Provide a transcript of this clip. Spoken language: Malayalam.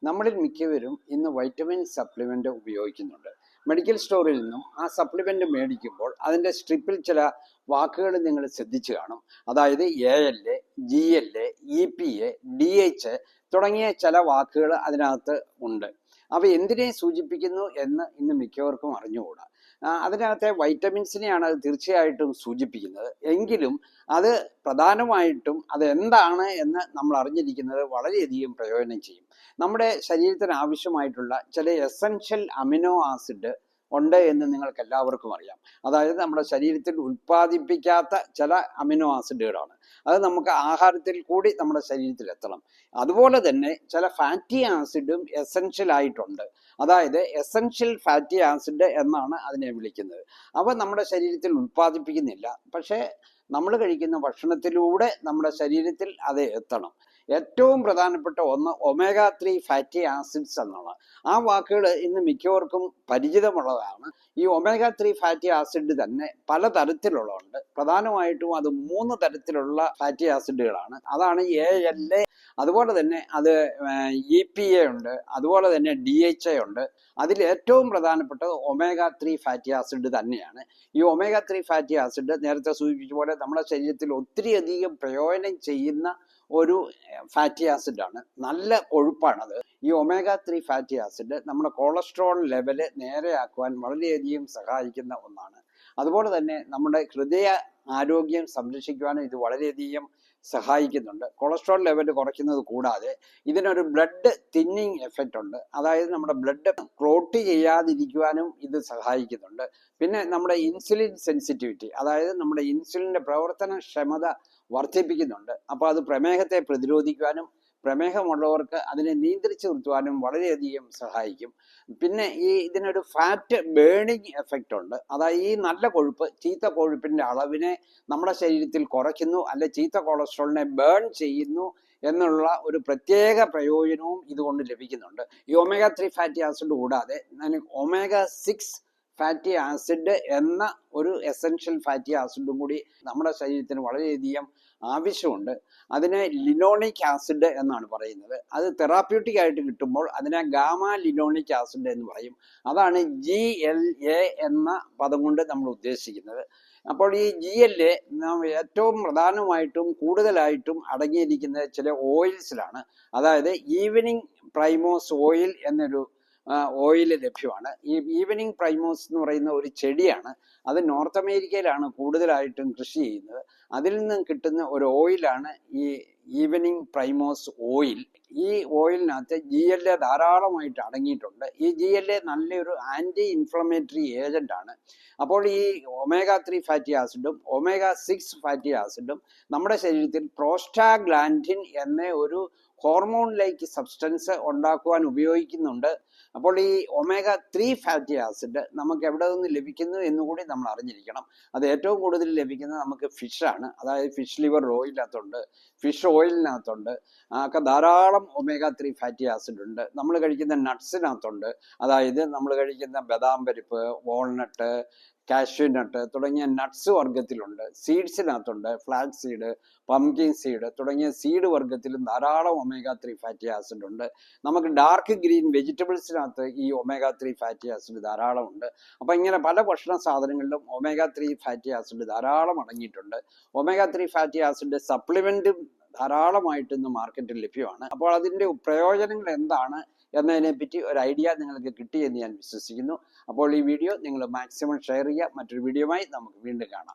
നമ്മളിൽ മിക്കവരും ഇന്ന് വൈറ്റമിൻ സപ്ലിമെൻ്റ് ഉപയോഗിക്കുന്നുണ്ട്. മെഡിക്കൽ സ്റ്റോറിൽ നിന്നും ആ സപ്ലിമെൻ്റ് മേടിക്കുമ്പോൾ അതിൻ്റെ സ്ട്രിപ്പിൽ ചില വാക്കുകൾ നിങ്ങൾ ശ്രദ്ധിച്ചു കാണും. അതായത് ALA, GLA, EPA, DHA തുടങ്ങിയ ചില വാക്കുകൾ അതിനകത്ത് ഉണ്ട്. അവ എന്തിനെ സൂചിപ്പിക്കുന്നു എന്ന് ഇന്ന് മിക്കവർക്കും അറിഞ്ഞുകൂടാ. അതിനകത്തെ വൈറ്റമിൻസിനെയാണ് അത് തീർച്ചയായിട്ടും സൂചിപ്പിക്കുന്നത്. എങ്കിലും അത് പ്രധാനമായിട്ടും അത് എന്താണ് എന്ന് നമ്മൾ അറിഞ്ഞിരിക്കുന്നത് വളരെയധികം പ്രയോജനം ചെയ്യും. നമ്മുടെ ശരീരത്തിന് ആവശ്യമായിട്ടുള്ള ചില എസൻഷ്യൽ അമിനോ ആസിഡ് ഉണ്ട് എന്ന് നിങ്ങൾക്ക് എല്ലാവർക്കും അറിയാം. അതായത് നമ്മുടെ ശരീരത്തിൽ ഉൽപ്പാദിപ്പിക്കാത്ത ചില അമിനോ ആസിഡുകളാണ്. അത് നമുക്ക് ആഹാരത്തിൽ കൂടി നമ്മുടെ ശരീരത്തിൽ എത്തണം. അതുപോലെ തന്നെ ചില ഫാറ്റി ആസിഡും എസൻഷ്യൽ ആയിട്ടുണ്ട്. അതായത് എസൻഷ്യൽ ഫാറ്റി ആസിഡ് എന്നാണ് അതിനെ വിളിക്കുന്നത്. അവ നമ്മുടെ ശരീരത്തിൽ ഉൽപ്പാദിപ്പിക്കുന്നില്ല, പക്ഷേ നമ്മൾ കഴിക്കുന്ന ഭക്ഷണത്തിലൂടെ നമ്മുടെ ശരീരത്തിൽ അത് എത്തണം. ഏറ്റവും പ്രധാനപ്പെട്ട ഒന്ന് omega-3 ഫാറ്റി ആസിഡ്സ് എന്നാണ്. ആ വാക്കുകൾ ഇന്ന് മിക്കവർക്കും പരിചിതമുള്ളതാണ്. ഈ omega-3 ഫാറ്റി ആസിഡ് തന്നെ പല തരത്തിലുള്ളതുണ്ട്. പ്രധാനമായിട്ടും അത് 3 തരത്തിലുള്ള ഫാറ്റി ആസിഡുകളാണ്. അതാണ് ALA, അതുപോലെ തന്നെ അത് EPA ഉണ്ട്, അതുപോലെ തന്നെ DHA ഉണ്ട്. അതിൽ ഏറ്റവും പ്രധാനപ്പെട്ടത് omega-3 ഫാറ്റി ആസിഡ് തന്നെയാണ്. ഈ omega-3 ഫാറ്റി ആസിഡ് നേരത്തെ സൂചിപ്പിച്ച പോലെ നമ്മുടെ ശരീരത്തിൽ ഒത്തിരിയധികം പ്രയോജനം ചെയ്യുന്ന ഒരു ഫാറ്റി ആസിഡാണ്. നല്ല കൊഴുപ്പാണത്. ഈ omega-3 ഫാറ്റി ആസിഡ് നമ്മുടെ കൊളസ്ട്രോൾ ലെവല് നേരെയാക്കുവാൻ വളരെയധികം സഹായിക്കുന്ന ഒന്നാണ്. അതുപോലെ തന്നെ നമ്മുടെ ഹൃദയ ആരോഗ്യം സംരക്ഷിക്കുവാനും ഇത് വളരെയധികം സഹായിക്കുന്നുണ്ട്. കൊളസ്ട്രോൾ ലെവൽ കുറയ്ക്കുന്നത് കൂടാതെ ഇതിനൊരു ബ്ലഡ് തിന്നിങ് എഫക്റ്റ് ഉണ്ട്. അതായത് നമ്മുടെ ബ്ലഡ് ക്ലോട്ട് ചെയ്യാതിരിക്കുവാനും ഇത് സഹായിക്കുന്നുണ്ട്. പിന്നെ നമ്മുടെ ഇൻസുലിൻ സെൻസിറ്റിവിറ്റി, അതായത് നമ്മുടെ ഇൻസുലിൻ്റെ പ്രവർത്തനക്ഷമത വർദ്ധിപ്പിക്കുന്നുണ്ട്. അപ്പോൾ അത് പ്രമേഹത്തെ പ്രതിരോധിക്കുവാനും പ്രമേഹമുള്ളവർക്ക് അതിനെ നിയന്ത്രിച്ചു നിർത്തുവാനും വളരെയധികം സഹായിക്കും. പിന്നെ ഇതിനൊരു ഫാറ്റ് ബേണിങ് എഫക്റ്റ് ഉണ്ട്. അതായത് ഈ നല്ല കൊഴുപ്പ് ചീത്ത കൊഴുപ്പിൻ്റെ അളവിനെ നമ്മുടെ ശരീരത്തിൽ കുറയ്ക്കുന്നു, അല്ലെ ചീത്ത കൊളസ്ട്രോളിനെ ബേൺ ചെയ്യുന്നു എന്നുള്ള ഒരു പ്രത്യേക പ്രയോജനവും ഇതുകൊണ്ട് ലഭിക്കുന്നുണ്ട്. ഈ omega-3 ഫാറ്റി ആസിഡ് കൂടാതെ omega-6 ഫാറ്റി ആസിഡ് എന്ന ഒരു എസൻഷ്യൽ ഫാറ്റി ആസിഡും കൂടി നമ്മുടെ ശരീരത്തിന് വളരെയധികം ആവശ്യമുണ്ട്. അതിനെ ലിനോണിക് ആസിഡ് എന്നാണ് പറയുന്നത്. അത് തെറാപ്യൂട്ടിക് ആയിട്ട് കിട്ടുമ്പോൾ അതിനെ ഗാമ ലിനോണിക് ആസിഡ് എന്ന് പറയും. അതാണ് GLA എന്ന പദം കൊണ്ട് നമ്മൾ ഉദ്ദേശിക്കുന്നത്. അപ്പോൾ ഈ GLA ഏറ്റവും പ്രധാനമായിട്ടും കൂടുതലായിട്ടും അടങ്ങിയിരിക്കുന്നത് ചില ഓയിൽസിലാണ്. അതായത് ഈവനിങ് പ്രൈമോസ് ഓയിൽ എന്നൊരു ഓയിൽ ലഭ്യമാണ്. ഈ ഈവനിങ് പ്രൈമോസ് എന്ന് പറയുന്ന ഒരു ചെടിയാണ്. അത് നോർത്ത് അമേരിക്കയിലാണ് കൂടുതലായിട്ടും കൃഷി ചെയ്യുന്നത്. അതിൽ നിന്നും കിട്ടുന്ന ഒരു ഓയിലാണ് ഈ ഈവനിങ് പ്രൈമോസ് ഓയിൽ. ഈ ഓയിലിനകത്ത് GLA ധാരാളമായിട്ട് അടങ്ങിയിട്ടുണ്ട്. ഈ GLA നല്ലൊരു ആൻറ്റി ഇൻഫ്ലമേറ്ററി ഏജന്റ് ആണ്. അപ്പോൾ ഈ omega-3 ഫാറ്റി ആസിഡും omega-6 ഫാറ്റി ആസിഡും നമ്മുടെ ശരീരത്തിൽ പ്രോസ്റ്റാഗ്ലാൻഡിൻ എന്ന ഒരു ഹോർമോൺ ലൈക്ക് സബ്സ്റ്റൻസ് ഉണ്ടാക്കുവാൻ ഉപയോഗിക്കുന്നുണ്ട്. അപ്പോൾ ഈ omega-3 ഫാറ്റി ആസിഡ് നമുക്ക് എവിടെ നിന്ന് ലഭിക്കുന്നു എന്നുകൂടി നമ്മൾ അറിഞ്ഞിരിക്കണം. അത് ഏറ്റവും കൂടുതൽ ലഭിക്കുന്നത് നമുക്ക് ഫിഷാണ്. അതായത് ഫിഷ് ലിവർ ഓയിലിനകത്തുണ്ട്, ഫിഷ് ഓയിലിനകത്തുണ്ട്, ഒക്കെ ധാരാളം omega-3 ഫാറ്റി ആസിഡ് ഉണ്ട്. നമ്മൾ കഴിക്കുന്ന നട്ട്സിനകത്തുണ്ട്. അതായത് നമ്മൾ കഴിക്കുന്ന ബദാം പരിപ്പ്, വാൾനട്ട്, കാഷ്യൂ നട്ട് തുടങ്ങിയ നട്ട്സ് വർഗത്തിലുണ്ട്. സീഡ്സിനകത്തുണ്ട്, ഫ്ലാക്സ് സീഡ്, പംകിൻ സീഡ് തുടങ്ങിയ സീഡ് വർഗത്തിലും ധാരാളം omega-3 ഫാറ്റി ആസിഡ് ഉണ്ട്. നമുക്ക് ഡാർക്ക് ഗ്രീൻ വെജിറ്റബിൾസിനകത്ത് ഈ omega-3 ഫാറ്റി ആസിഡ് ധാരാളം ഉണ്ട്. അപ്പോൾ ഇങ്ങനെ പല ഭക്ഷണ സാധനങ്ങളിലും omega-3 ഫാറ്റി ആസിഡ് ധാരാളം അടങ്ങിയിട്ടുണ്ട്. omega-3 ഫാറ്റി ആസിഡ് സപ്ലിമെന്റും ധാരാളമായിട്ട് ഇന്ന് മാർക്കറ്റിൽ ലഭ്യമാണ്. അപ്പോൾ അതിൻ്റെ പ്രയോജനങ്ങൾ എന്താണ് എന്നതിനെപ്പറ്റി ഒരു ഐഡിയ നിങ്ങൾക്ക് കിട്ടിയെന്ന് ഞാൻ വിശ്വസിക്കുന്നു. അപ്പോൾ ഈ വീഡിയോ നിങ്ങൾ മാക്സിമം ഷെയർ ചെയ്യുക. മറ്റൊരു വീഡിയോയുമായി നമുക്ക് വീണ്ടും കാണാം.